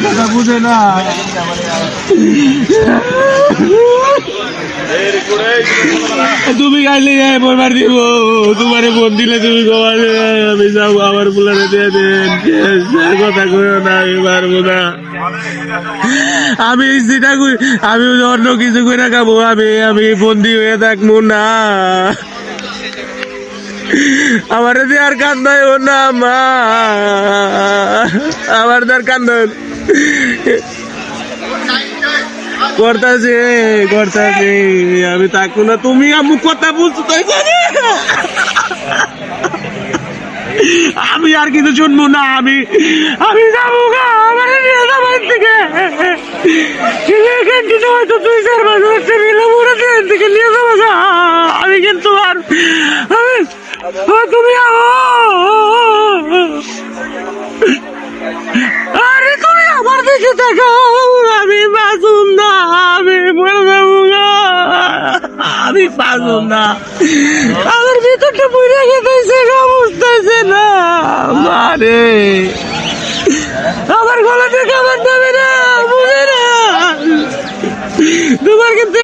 কথা বুঝে না। তুমি গাইলে বলবার দিব, তোমারে ফোন দিলে তুমি আমি যাবো আমার বুলারে দিয়ে দেন, কথা কইও না, আমি পারবো না। আমি যেটা আমি অন্য কিছু করে খাবো, আমি বন্দি হয়ে থাকবো না। আমার আর কান্দায় না মা, আমার তার কান্দন করতেছে করতেছে, আমি থাকবো না। তুমি আমি কথা বুঝতে আমি আর কিছু শুনবো না। আমি যাবো গা, আমার নিয়ে যাবো থেকে ক্যান্টিনে হয়তো 2-4 মাস হচ্ছে থেকে নিয়ে যাবো গা। আমি কিন্তু আর তুমি আরে তুমি আমার দিকে তাকাও, আমি বাঁচুন না, আমি মরে যাবো গা, আমি বাঁচুন না। আমার ভিতরটা বুঝে গেছে, বুঝতেছে না মারে, আমার গলা থেকে আমার দাবি না, বুঝে না তোমার কিন্তু